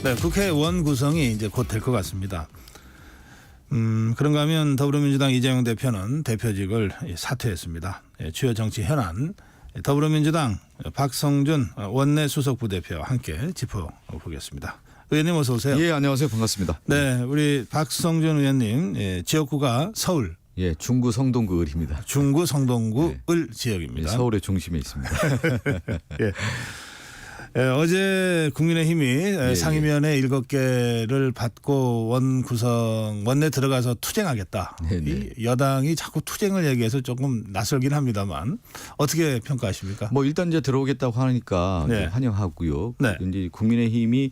네, 국회의원 구성이 이제 곧 될 것 같습니다. 그런가 하면 더불어민주당 이재명 대표는 대표직을 사퇴했습니다. 주요 정치 현안 더불어민주당 박성준 원내 수석 부대표와 함께 짚어보겠습니다. 의원님 어서 오세요. 예, 안녕하세요. 반갑습니다. 네, 우리 박성준 의원님 지역구가 서울. 예, 중구 성동구 을입니다. 중구 성동구 을 지역입니다. 서울의 중심에 있습니다. 예. 어제 국민의힘이 상임위원회 7개를 받고 원내 들어가서 투쟁하겠다. 이 여당이 자꾸 투쟁을 얘기해서 조금 낯설긴 합니다만 어떻게 평가하십니까? 뭐 일단 이제 들어오겠다고 하니까 네. 환영하고요. 네. 이제 국민의힘이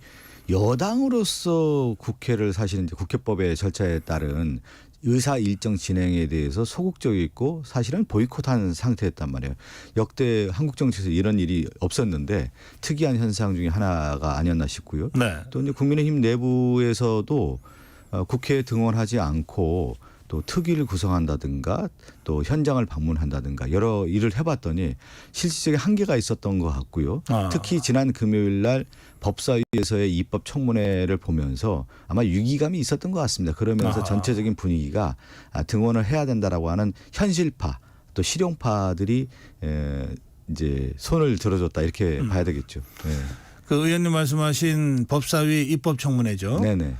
여당으로서 국회를 사실은 이제 국회법의 절차에 따른 의사 일정 진행에 대해서 소극적이고 사실은 보이콧한 상태였단 말이에요. 역대 한국 정치에서 이런 일이 없었는데 특이한 현상 중에 하나가 아니었나 싶고요. 네. 또 이제 국민의힘 내부에서도 국회에 등원하지 않고 또 특위를 구성한다든가 또 현장을 방문한다든가 여러 일을 해봤더니 실질적인 한계가 있었던 것 같고요. 특히 지난 금요일 날 법사위에서의 입법 청문회를 보면서 아마 위기감이 있었던 것 같습니다. 그러면서 전체적인 분위기가 등원을 해야 된다라고 하는 현실파 또 실용파들이 이제 손을 들어줬다 이렇게 봐야 되겠죠. 네. 그 의원님 말씀하신 법사위 입법 청문회죠. 네네.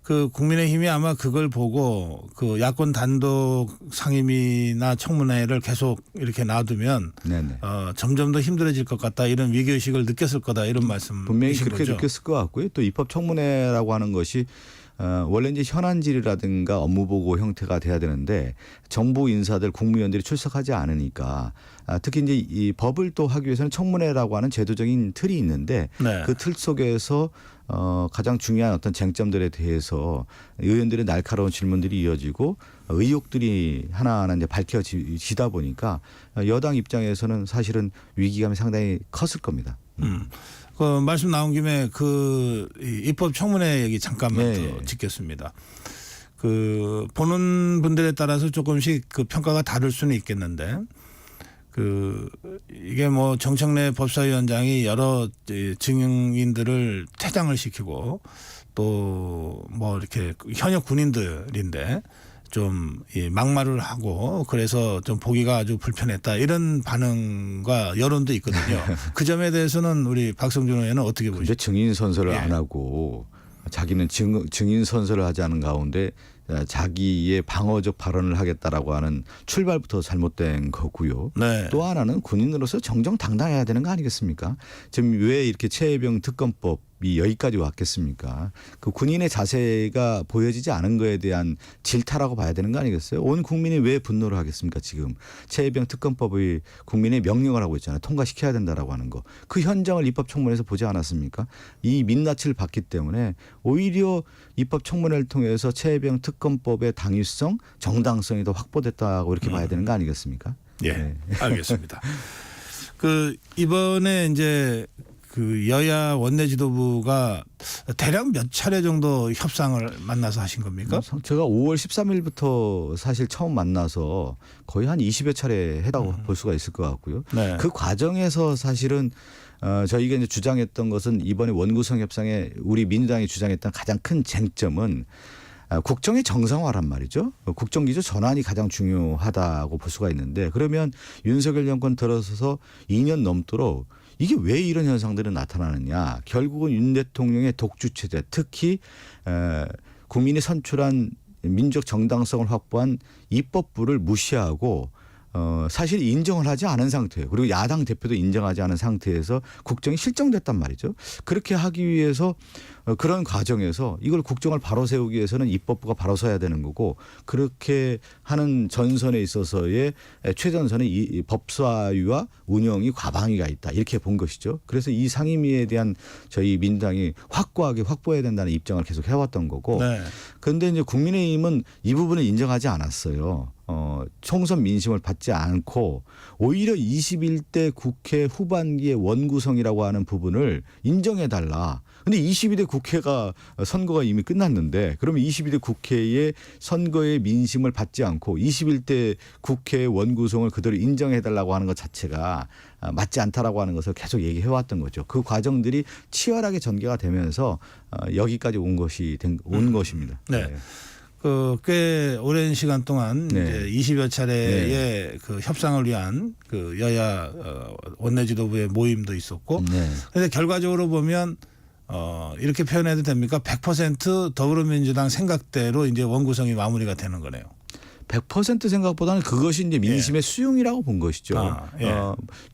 그 국민의힘이 아마 그걸 보고 그 야권 단독 상임위나 청문회를 계속 이렇게 놔두면 네네. 점점 더 힘들어질 것 같다 이런 위기의식을 느꼈을 거다 이런 말씀 분명히 그렇게 느꼈을 것 같고요. 또 입법 청문회라고 하는 것이 원래 이제 현안질이라든가 업무보고 형태가 돼야 되는데 정부 인사들 국무위원들이 출석하지 않으니까 특히 이제 이 법을 또 하기 위해서는 청문회라고 하는 제도적인 틀이 있는데 네. 그 틀 속에서 가장 중요한 어떤 쟁점들에 대해서 의원들의 날카로운 질문들이 이어지고 의혹들이 하나하나 이제 밝혀지다 보니까 여당 입장에서는 사실은 위기감이 상당히 컸을 겁니다. 그 말씀 나온 김에 그 입법 청문회 얘기 잠깐만 더 짚겠습니다. 그 보는 분들에 따라서 조금씩 그 평가가 다를 수는 있겠는데 그 이게 뭐 정청래 법사위원장이 여러 증인들을 퇴장을 시키고 또 뭐 이렇게 현역 군인들인데 좀 막말을 하고 그래서 좀 보기가 아주 불편했다 이런 반응과 여론도 있거든요. 그 점에 대해서는 우리 박성준 의원은 어떻게 보시죠? 근데 증인 선서를 안 하고 자기는 증인 선서를 하지 않은 가운데 자기의 방어적 발언을 하겠다라고 하는 출발부터 잘못된 거고요. 네. 또 하나는 군인으로서 정정당당해야 되는 거 아니겠습니까? 지금 왜 이렇게 최혜병 특검법이 여기까지 왔겠습니까? 그 군인의 자세가 보여지지 않은 거에 대한 질타라고 봐야 되는 거 아니겠어요? 온 국민이 왜 분노를 하겠습니까? 지금 최혜병 특검법이 국민의 명령을 하고 있잖아요. 통과시켜야 된다라고 하는 거. 그 현장을 입법청문회에서 보지 않았습니까? 이 민낯을 봤기 때문에 오히려 입법청문회를 통해서 최혜병 특검법의 당위성, 정당성이 더 확보됐다고 이렇게 봐야 되는 거 아니겠습니까? 예, 네. 알겠습니다. 그 이번에 이제 그 여야 원내 지도부가 대략 몇 차례 정도 협상을 만나서 하신 겁니까? 제가 5월 13일부터 사실 처음 만나서 거의 한 20여 차례 했다고 볼 수가 있을 것 같고요. 네. 그 과정에서 사실은 저희가 이제 주장했던 것은 이번에 원구성 협상에 우리 민주당이 주장했던 가장 큰 쟁점은 국정의 정상화란 말이죠. 국정기조 전환이 가장 중요하다고 볼 수가 있는데 그러면 윤석열 정권 들어서서 2년 넘도록 이게 왜 이런 현상들이 나타나느냐. 결국은 윤 대통령의 독주체제 특히 국민이 선출한 민족 정당성을 확보한 입법부를 무시하고 사실 인정을 하지 않은 상태예요. 그리고 야당 대표도 인정하지 않은 상태에서 국정이 실정됐단 말이죠. 그렇게 하기 위해서 그런 과정에서 이걸 국정을 바로 세우기 위해서는 입법부가 바로 서야 되는 거고 그렇게 하는 전선에 있어서의 최전선에 이 법사위와 운영이 과방위가 있다. 이렇게 본 것이죠. 그래서 이 상임위에 대한 저희 민주당이 확고하게 확보해야 된다는 입장을 계속 해왔던 거고 그런데 이제 국민의힘은 이 부분을 인정하지 않았어요. 총선 민심을 받지 않고 오히려 21대 국회 후반기의 원구성이라고 하는 부분을 인정해달라. 근데 22대 국회가 선거가 이미 끝났는데 그러면 22대 국회의 선거의 민심을 받지 않고 21대 국회 원구성을 그대로 인정해달라고 하는 것 자체가 맞지 않다라고 하는 것을 계속 얘기해왔던 거죠. 그 과정들이 치열하게 전개가 되면서 여기까지 온 것입니다. 네. 꽤 오랜 시간 동안 네. 이제 20여 차례의 그 협상을 위한 그 여야 원내 지도부의 모임도 있었고, 네. 그런데 결과적으로 보면 이렇게 표현해도 됩니까? 100% 더불어민주당 생각대로 이제 원구성이 마무리가 되는 거네요. 100% 생각보다는 그것이 이제 민심의 수용이라고 본 것이죠.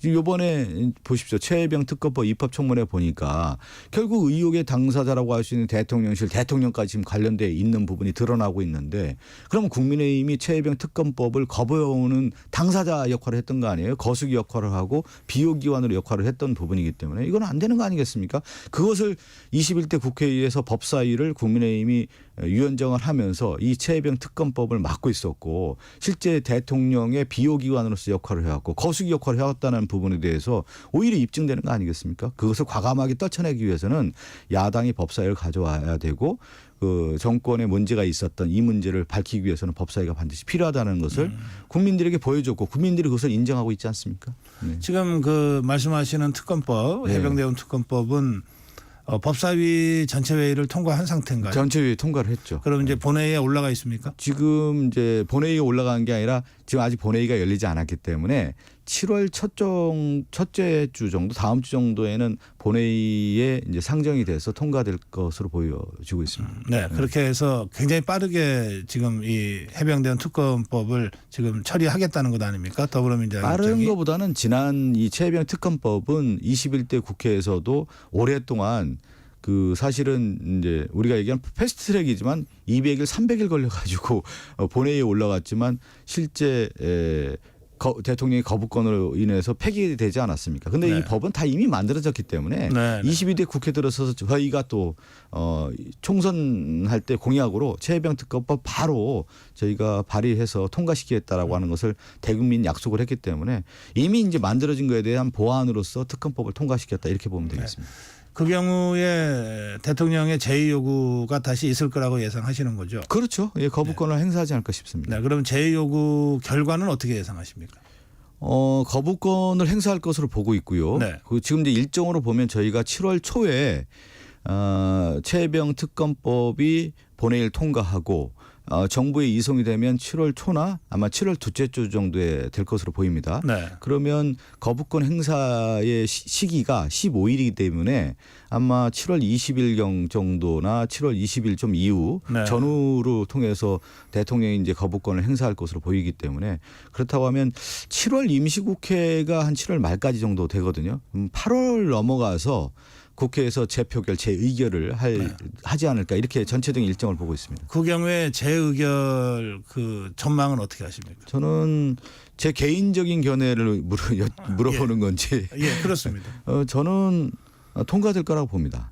이번에 보십시오. 최혜병 특검법 입법청문회 보니까 결국 의혹의 당사자라고 할 수 있는 대통령실, 대통령까지 지금 관련돼 있는 부분이 드러나고 있는데 그러면 국민의힘이 최혜병 특검법을 거부해오는 당사자 역할을 했던 거 아니에요? 거수기 역할을 하고 비호기관으로 역할을 했던 부분이기 때문에 이건 안 되는 거 아니겠습니까? 그것을 21대 국회에서 법사위를 국민의힘이 위원장을 하면서 이 최혜병 특검법을 막고 있었고 실제 대통령의 비호기관으로서 역할을 해왔고 거수기 역할을 해왔다는 부분에 대해서 오히려 입증되는 거 아니겠습니까? 그것을 과감하게 떨쳐내기 위해서는 야당이 법사위를 가져와야 되고 그 정권에 문제가 있었던 이 문제를 밝히기 위해서는 법사위가 반드시 필요하다는 것을 국민들에게 보여줬고 국민들이 그것을 인정하고 있지 않습니까? 네. 지금 그 말씀하시는 특검법, 네. 해병대원 특검법은 법사위 전체 회의를 통과한 상태인가요? 전체회의 통과를 했죠. 그럼 이제 본회의에 올라가 있습니까? 지금 이제 본회의에 올라간 게 아니라 지금 아직 본회의가 열리지 않았기 때문에 7월 첫째 주 정도 다음 주 정도에는 본회의에 이제 상정이 돼서 통과될 것으로 보여지고 있습니다. 네, 그렇게 해서 굉장히 빠르게 지금 이 해병대원 특검법을 지금 처리하겠다는 것 아닙니까? 더불어민주당 빠른 입장이. 것보다는 지난 이 최혜병 특검법은 21대 국회에서도 오랫동안 그 사실은 이제 우리가 얘기한 패스트트랙이지만 200일, 300일 걸려가지고 본회의에 올라갔지만 실제 대통령의 거부권으로 인해서 폐기되지 않았습니까? 근데 네. 이 법은 다 이미 만들어졌기 때문에 네. 22대 국회 들어서서 저희가 또 총선할 때 공약으로 최혜병 특검법 바로 저희가 발의해서 통과시키겠다라고 하는 것을 대국민 약속을 했기 때문에 이미 이제 만들어진 거에 대한 보완으로서 특검법을 통과시켰다 이렇게 보면 되겠습니다. 그 경우에 대통령의 제의 요구가 다시 있을 거라고 예상하시는 거죠? 그렇죠. 예, 거부권을 행사하지 않을까 싶습니다. 네, 그럼 제의 요구 결과는 어떻게 예상하십니까? 거부권을 행사할 것으로 보고 있고요. 네. 그 지금 이제 일정으로 보면 저희가 7월 초에 최혜병 특검법이 본회의를 통과하고 정부에 이송이 되면 7월 초나 아마 7월 둘째 주 정도에 될 것으로 보입니다. 네. 그러면 거부권 행사의 시기가 15일이기 때문에 아마 7월 20일경 정도나 7월 20일 좀 이후 네. 전후로 통해서 대통령이 이제 거부권을 행사할 것으로 보이기 때문에 그렇다고 하면 7월 임시국회가 한 7월 말까지 정도 되거든요. 8월 넘어가서 국회에서 재표결, 재의결을 하지 않을까 이렇게 전체적인 일정을 보고 있습니다. 그 경우에 재의결 그 전망은 어떻게 하십니까? 저는 제 개인적인 견해를 물어보는 건지. 예, 그렇습니다. 저는 통과될 거라고 봅니다.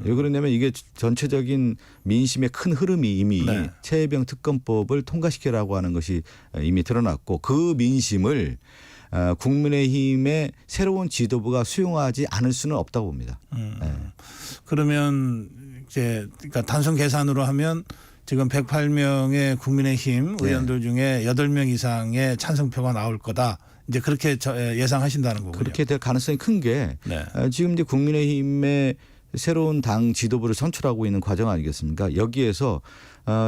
왜 그러냐면 이게 전체적인 민심의 큰 흐름이 이미 네. 최혜병 특검법을 통과시키라고 하는 것이 이미 드러났고 그 민심을 국민의힘의 새로운 지도부가 수용하지 않을 수는 없다고 봅니다. 네. 그러면 이제 그러니까 단순 계산으로 하면 지금 108명의 국민의힘 의원들 중에 8명 이상의 찬성표가 나올 거다. 이제 그렇게 예상하신다는 거군요. 그렇게 될 가능성이 큰 게 네. 지금 이제 국민의힘의 새로운 당 지도부를 선출하고 있는 과정 아니겠습니까? 여기에서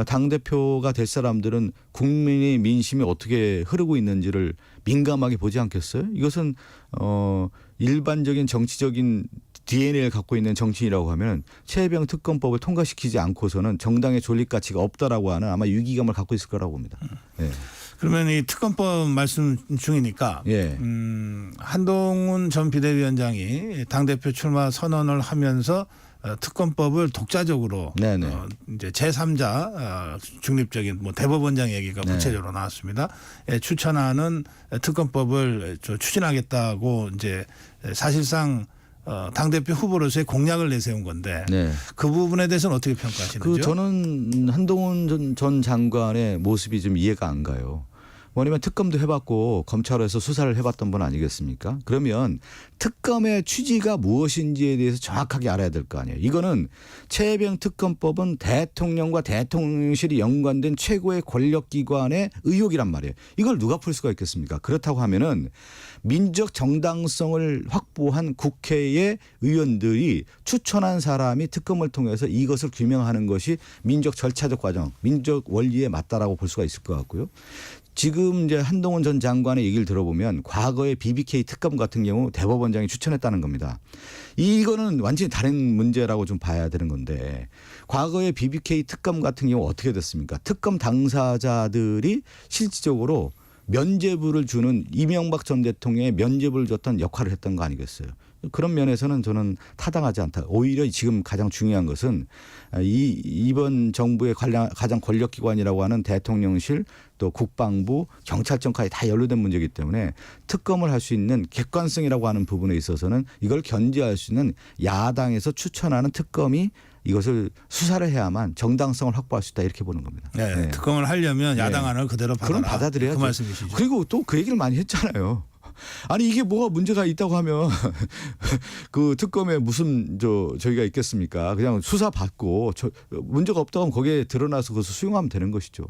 당대표가 될 사람들은 국민의 민심이 어떻게 흐르고 있는지를 민감하게 보지 않겠어요? 이것은 일반적인 정치적인 DNA를 갖고 있는 정치인이라고 하면 최혜병 특검법을 통과시키지 않고서는 정당의 존립 가치가 없다라고 하는 아마 위기감을 갖고 있을 거라고 봅니다. 네. 그러면 이 특검법 말씀 중이니까 예. 한동훈 전 비대위원장이 당대표 출마 선언을 하면서 특검법을 독자적으로 네네. 이제 제3자 중립적인 뭐 대법원장 얘기가 네. 구체적으로 나왔습니다. 추천하는 특검법을 추진하겠다고 이제 사실상 당대표 후보로서의 공약을 내세운 건데 네. 그 부분에 대해서는 어떻게 평가하시는지요? 저는 한동훈 전 장관의 모습이 좀 이해가 안 가요. 뭐냐면 특검도 해봤고 검찰에서 수사를 해봤던 분 아니겠습니까? 그러면 특검의 취지가 무엇인지에 대해서 정확하게 알아야 될 거 아니에요. 이거는 최혜병 특검법은 대통령과 대통령실이 연관된 최고의 권력기관의 의혹이란 말이에요. 이걸 누가 풀 수가 있겠습니까? 그렇다고 하면은 민족 정당성을 확보한 국회의 의원들이 추천한 사람이 특검을 통해서 이것을 규명하는 것이 민족 절차적 과정, 민족 원리에 맞다라고 볼 수가 있을 것 같고요. 지금 이제 한동훈 전 장관의 얘기를 들어보면 과거의 BBK 특검 같은 경우 대법원장이 추천했다는 겁니다. 이거는 완전히 다른 문제라고 좀 봐야 되는 건데 과거의 BBK 특검 같은 경우 어떻게 됐습니까? 특검 당사자들이 실질적으로 면죄부를 주는 이명박 전 대통령의 면죄부를 줬던 역할을 했던 거 아니겠어요? 그런 면에서는 저는 타당하지 않다. 오히려 지금 가장 중요한 것은 이번 정부의 가장 권력기관이라고 하는 대통령실 또 국방부 경찰청까지 다 연루된 문제이기 때문에 특검을 할 수 있는 객관성이라고 하는 부분에 있어서는 이걸 견제할 수 있는 야당에서 추천하는 특검이 이것을 수사를 해야만 정당성을 확보할 수 있다 이렇게 보는 겁니다. 네, 네. 특검을 하려면 야당안을 그대로 받아라. 그럼 받아들여야죠. 그 말씀이시죠. 그리고 또 그 얘기를 많이 했잖아요. 아니 이게 뭐가 문제가 있다고 하면 그 특검에 무슨 저희가 있겠습니까? 그냥 수사 받고 문제가 없다고 하면 거기에 드러나서 그것을 수용하면 되는 것이죠.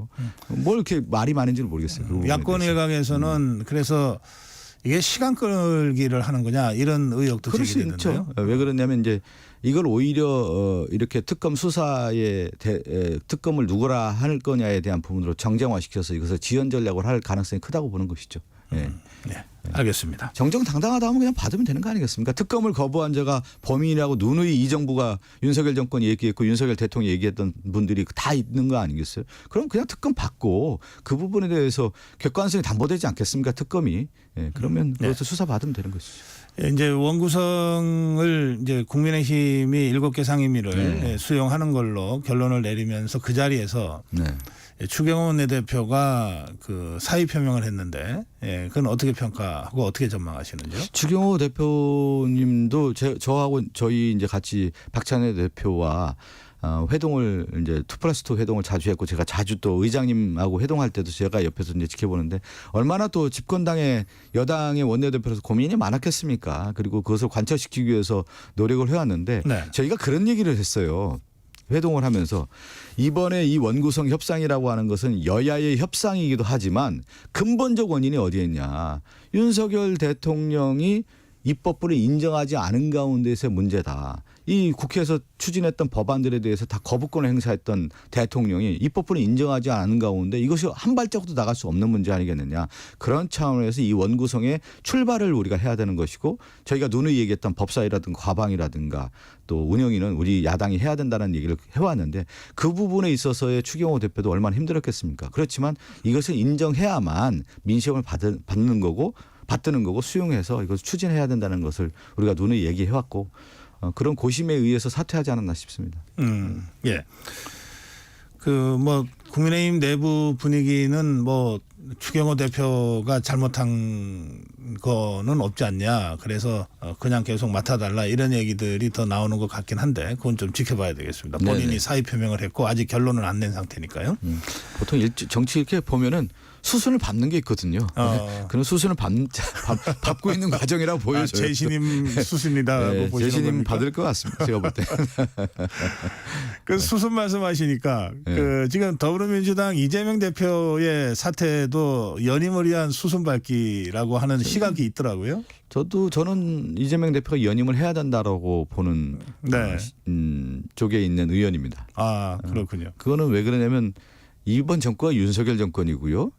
뭘 이렇게 말이 많은지는 모르겠어요. 그 야권 일각에서는 그래서 이게 시간 끌기를 하는 거냐 이런 의혹도 그럴 수 제기되는데요. 있죠. 왜 그러냐면 이제 이걸 오히려 이렇게 특검 수사에 특검을 누구라 할 거냐에 대한 부분으로 정쟁화시켜서 이것을 지연 전략을 할 가능성이 크다고 보는 것이죠. 네. 네, 알겠습니다. 정정당당하다 하면 그냥 받으면 되는 거 아니겠습니까? 특검을 거부한 자가 범인이라고 누누이 이 정부가 윤석열 정권이 얘기했고 윤석열 대통령이 얘기했던 분들이 다 있는 거 아니겠어요? 그럼 그냥 특검 받고 그 부분에 대해서 객관성이 담보되지 않겠습니까? 특검이. 예, 그러면 그것을 수사 받으면 되는 것이죠. 이제 원구성을 이제 국민의힘이 7개 상임위를 수용하는 걸로 결론을 내리면서 그 자리에서 네. 추경호 원내대표가 그 사의 표명을 했는데 그건 어떻게 평가하고 어떻게 전망하시는지요? 추경호 대표님도 저하고 저희 이제 같이 박찬혜 대표와 회동을 이제 2+2 회동을 자주 했고 제가 자주 또 의장님하고 회동할 때도 제가 옆에서 이제 지켜보는데 얼마나 또 집권당의 여당의 원내대표로서 고민이 많았겠습니까? 그리고 그것을 관철시키기 위해서 노력을 해왔는데 네. 저희가 그런 얘기를 했어요. 회동을 하면서 이번에 이 원구성 협상이라고 하는 것은 여야의 협상이기도 하지만 근본적 원인이 어디에 있냐. 윤석열 대통령이 입법부를 인정하지 않은 가운데서의 문제다. 이 국회에서 추진했던 법안들에 대해서 다 거부권을 행사했던 대통령이 입법부를 인정하지 않은 가운데 이것이 한 발자국도 나갈 수 없는 문제 아니겠느냐. 그런 차원에서 이 원구성의 출발을 우리가 해야 되는 것이고 저희가 누누이 얘기했던 법사위라든가 과방이라든가 또 운영위는 우리 야당이 해야 된다는 얘기를 해왔는데 그 부분에 있어서의 추경호 대표도 얼마나 힘들었겠습니까. 그렇지만 이것을 인정해야만 민심을 받는 거고 받드는 거고 수용해서 이것을 추진해야 된다는 것을 우리가 누누이 얘기해왔고 그런 고심에 의해서 사퇴하지 않았나 싶습니다. 예. 그 뭐 국민의힘 내부 분위기는 뭐 추경호 대표가 잘못한 거는 없지 않냐. 그래서 그냥 계속 맡아달라 이런 얘기들이 더 나오는 것 같긴 한데 그건 좀 지켜봐야 되겠습니다. 본인이 네네. 사의 표명을 했고 아직 결론은 안 낸 상태니까요. 보통 정치 이렇게 보면은 수순을 밟는 게 있거든요. 그런 수순을 밟고 있는 과정이라고 보여져요. 재신임 수순이다고 네, 보시는 재신임 겁니까? 받을 것 같습니다. 제가 볼 때. 그 수순 말씀하시니까 그 지금 더불어민주당 이재명 대표의 사태도 연임을 위한 수순 밟기라고 하는 시각이 있더라고요. 저는 이재명 대표가 연임을 해야 된다라고 보는 네. 쪽에 있는 의원입니다. 아 그렇군요. 그거는 왜 그러냐면 이번 정권은 윤석열 정권이고요.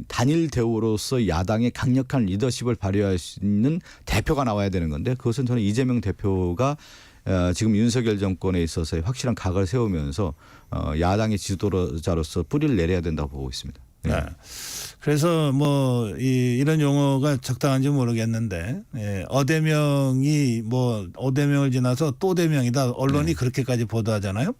단일 대우로서 야당의 강력한 리더십을 발휘할 수 있는 대표가 나와야 되는 건데 그것은 저는 이재명 대표가 지금 윤석열 정권에 있어서의 확실한 각을 세우면서 야당의 지도자로서 뿌리를 내려야 된다고 보고 있습니다. 네. 네. 그래서 뭐 이런 용어가 적당한지 모르겠는데 어대명이 뭐 어대명을 지나서 또 대명이다. 언론이 그렇게까지 보도하잖아요.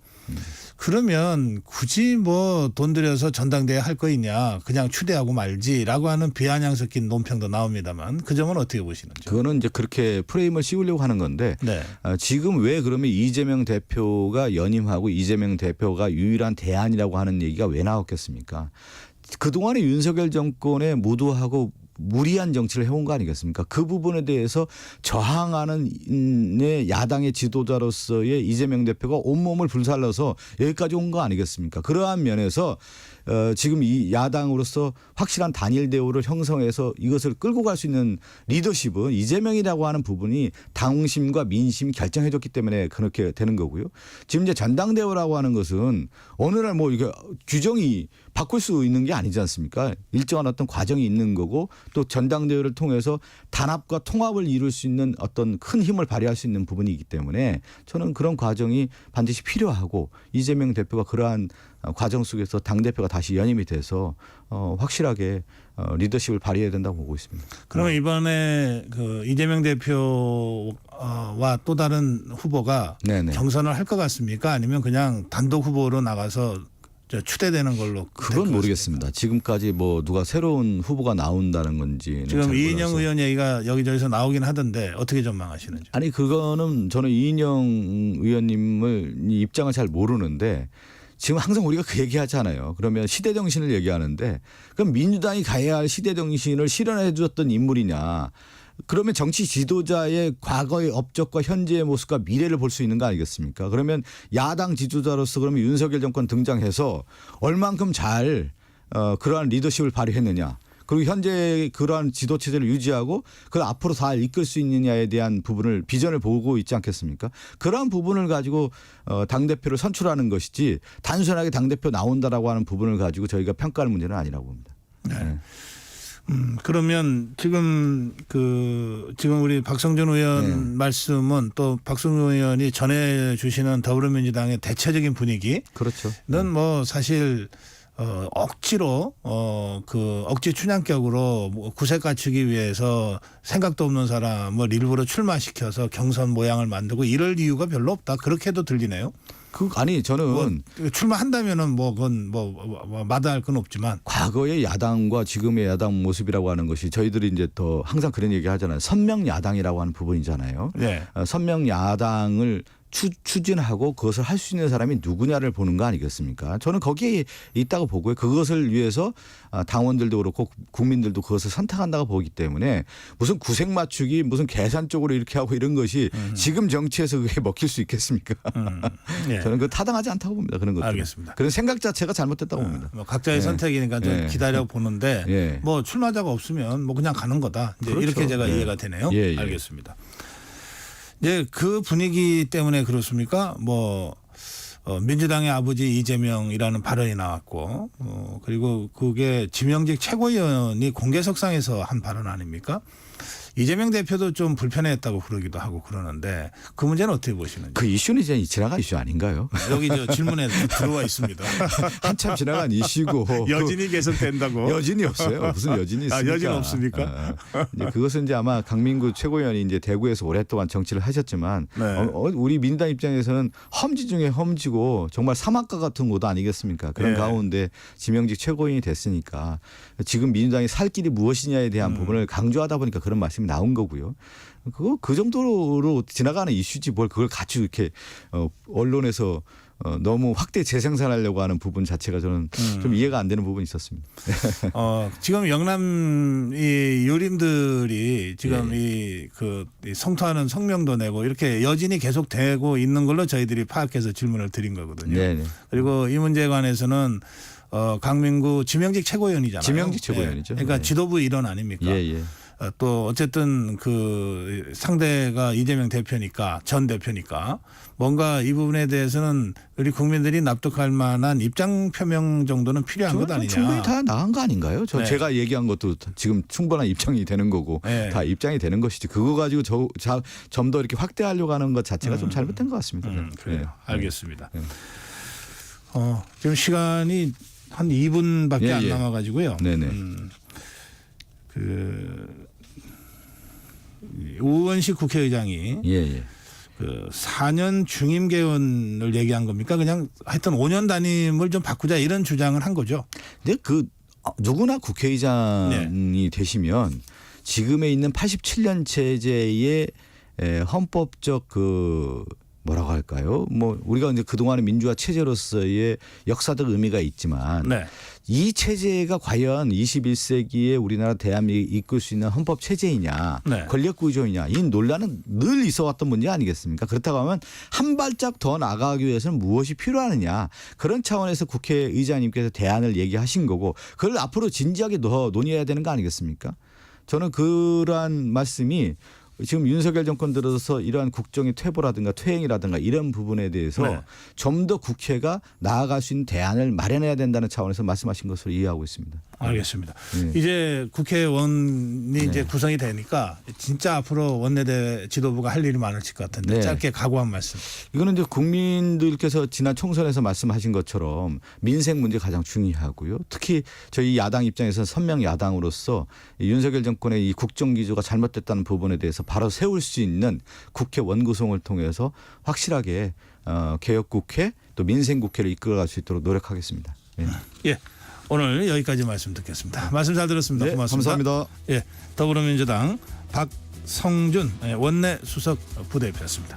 그러면 굳이 뭐 돈 들여서 전당대회 할 거 있냐. 그냥 추대하고 말지라고 하는 비아냥 섞인 논평도 나옵니다만 그 점은 어떻게 보시는지. 그거는 이제 그렇게 프레임을 씌우려고 하는 건데 네. 지금 왜 그러면 이재명 대표가 연임하고 이재명 대표가 유일한 대안이라고 하는 얘기가 왜 나왔겠습니까? 그동안의 윤석열 정권에 무도하고 무리한 정치를 해온 거 아니겠습니까? 그 부분에 대해서 저항하는 야당의 지도자로서의 이재명 대표가 온몸을 불살라서 여기까지 온 거 아니겠습니까? 그러한 면에서 지금 이 야당으로서 확실한 단일 대우를 형성해서 이것을 끌고 갈 수 있는 리더십은 이재명이라고 하는 부분이 당심과 민심 결정해줬기 때문에 그렇게 되는 거고요. 지금 이제 전당대회라고 하는 것은 어느 날 뭐 이게 규정이 바꿀 수 있는 게 아니지 않습니까? 일정한 어떤 과정이 있는 거고 또 전당대회를 통해서 단합과 통합을 이룰 수 있는 어떤 큰 힘을 발휘할 수 있는 부분이기 때문에 저는 그런 과정이 반드시 필요하고 이재명 대표가 그러한 과정 속에서 당대표가 다시 연임이 돼서 확실하게 리더십을 발휘해야 된다고 보고 있습니다. 그러면 이번에 그 이재명 대표와 또 다른 후보가 네네. 경선을 할 것 같습니까? 아니면 그냥 단독 후보로 나가서 추대되는 걸로? 그건 모르겠습니다. 지금까지 뭐 누가 새로운 후보가 나온다는 건지 지금 이인영 의원 얘기가 여기저기서 나오긴 하던데 어떻게 전망하시는지? 아니 그거는 저는 이인영 의원님을 입장을 잘 모르는데 지금 항상 우리가 그 얘기하잖아요. 그러면 시대정신을 얘기하는데 그럼 민주당이 가야 할 시대정신을 실현해 줬던 인물이냐. 그러면 정치 지도자의 과거의 업적과 현재의 모습과 미래를 볼 수 있는 거 아니겠습니까? 그러면 야당 지도자로서 그러면 윤석열 정권 등장해서 얼만큼 잘 그러한 리더십을 발휘했느냐. 그리고 현재 그러한 지도 체제를 유지하고 그걸 앞으로 잘 이끌 수 있느냐에 대한 부분을 비전을 보고 있지 않겠습니까? 그러한 부분을 가지고 당대표를 선출하는 것이지 단순하게 당대표 나온다라고 하는 부분을 가지고 저희가 평가할 문제는 아니라고 봅니다. 네. 그러면 지금 우리 박성준 의원 말씀은 또 박성준 의원이 전해 주시는 더불어민주당의 대체적인 분위기는 그렇죠. 뭐 사실 억지로 억지 춘향격으로 뭐 구색 갖추기 위해서 생각도 없는 사람을 일부러 출마시켜서 경선 모양을 만들고 이럴 이유가 별로 없다. 그렇게도 들리네요. 아니 저는 뭐 출마한다면은 뭐 그건 뭐 마다할 건 없지만 과거의 야당과 지금의 야당 모습이라고 하는 것이 저희들이 이제 더 항상 그런 얘기 하잖아요. 선명 야당이라고 하는 부분이잖아요. 네. 선명 야당을 추진하고 그것을 할 수 있는 사람이 누구냐를 보는 거 아니겠습니까? 저는 거기에 있다고 보고요. 그것을 위해서 당원들도 그렇고 국민들도 그것을 선택한다고 보기 때문에 무슨 구색 맞추기 무슨 계산적으로 이렇게 하고 이런 것이 지금 정치에서 그게 먹힐 수 있겠습니까? 예. 저는 그 타당하지 않다고 봅니다. 그런 것들. 알겠습니다. 그런 생각 자체가 잘못됐다고 봅니다. 뭐 각자의 선택이니까 좀 기다려 보는데 뭐 출마자가 없으면 뭐 그냥 가는 거다. 이제 그렇죠. 이렇게 제가 이해가 되네요. 예. 알겠습니다. 이제 그 분위기 때문에 그렇습니까? 뭐 민주당의 아버지 이재명이라는 발언이 나왔고 그리고 그게 지명직 최고위원이 공개석상에서 한 발언 아닙니까? 이재명 대표도 좀 불편했다고 그러기도 하고 그러는데 그 문제는 어떻게 보시는지. 그 이슈는 이제 지나간 이슈 아닌가요? 여기 저 질문에 들어와 있습니다. 한참 지나간 이슈고 여진이 계속된다고. 여진이 없어요. 무슨 여진이 있습니까? 여진 없습니까? 이제 그것은 이제 아마 강민구 최고위원이 이제 대구에서 오랫동안 정치를 하셨지만 우리 민주당 입장에서는 험지 중에 험지고 정말 사막과 같은 곳 아니겠습니까? 그런 가운데 지명직 최고위원이 됐으니까 지금 민주당이 살 길이 무엇이냐에 대한 부분을 강조하다 보니까 그런 말씀이 나온 거고요. 그 정도로 지나가는 이슈지 뭘 그걸 같이 이렇게 언론에서 너무 확대 재생산하려고 하는 부분 자체가 저는 좀 이해가 안 되는 부분이 있었습니다. 지금 영남 이 요림들이 지금 이 성토하는 성명도 내고 이렇게 여진이 계속되고 있는 걸로 저희들이 파악해서 질문을 드린 거거든요. 네네. 그리고 이 문제에 관해서는 강민구 지명직 최고위원이잖아요. 지명직 최고위원이죠. 그러니까 지도부 일원 아닙니까? 또 어쨌든 그 상대가 이재명 대표니까 전 대표니까 뭔가 이 부분에 대해서는 우리 국민들이 납득할 만한 입장 표명 정도는 필요한 것 아니냐. 충분히 다 나간 거 아닌가요? 제가 얘기한 것도 지금 충분한 입장이 되는 거고 다 입장이 되는 것이지 그거 가지고 좀 더 이렇게 확대하려고 하는 것 자체가 좀 잘못된 것 같습니다. 그래요. 알겠습니다. 지금 시간이 한 2분밖에 안 남아가지고요. 네네. 우원식 국회의장이 그 4년 중임 개헌을 얘기한 겁니까? 그냥 하여튼 5년 단임을 좀 바꾸자 이런 주장을 한 거죠. 근데 누구나 국회의장이 되시면 지금에 있는 87년 체제의 헌법적 뭐라고 할까요? 뭐 우리가 이제 그동안의 민주화 체제로서의 역사적 의미가 있지만 네. 이 체제가 과연 21세기에 우리나라 대한민국이 이끌 수 있는 헌법 체제이냐, 네. 권력 구조이냐, 이 논란은 늘 있어왔던 문제 아니겠습니까? 그렇다고 하면 한 발짝 더 나아가기 위해서는 무엇이 필요하느냐, 그런 차원에서 국회의장님께서 대안을 얘기하신 거고, 그걸 앞으로 진지하게 더 논의해야 되는 거 아니겠습니까? 저는 그러한 말씀이 지금 윤석열 정권 들어서 이러한 국정의 퇴보라든가 퇴행이라든가 이런 부분에 대해서 네. 좀 더 국회가 나아갈 수 있는 대안을 마련해야 된다는 차원에서 말씀하신 것으로 이해하고 있습니다. 알겠습니다. 네. 이제 국회의원이 이제 구성이 되니까 진짜 앞으로 원내대 지도부가 할 일이 많으실 것 같은데 네. 짧게 각오한 말씀. 이거는 이제 국민들께서 지난 총선에서 말씀하신 것처럼 민생 문제 가장 중요하고요. 특히 저희 야당 입장에서 선명 야당으로서 이 윤석열 정권의 이 국정 기조가 잘못됐다는 부분에 대해서 바로 세울 수 있는 국회 원구성을 통해서 확실하게 개혁국회 또 민생국회를 이끌어갈 수 있도록 노력하겠습니다. 예. 예. 오늘 여기까지 말씀 듣겠습니다. 말씀 잘 들었습니다. 네, 고맙습니다. 감사합니다. 예. 더불어민주당 박성준 원내 수석 부대표였습니다.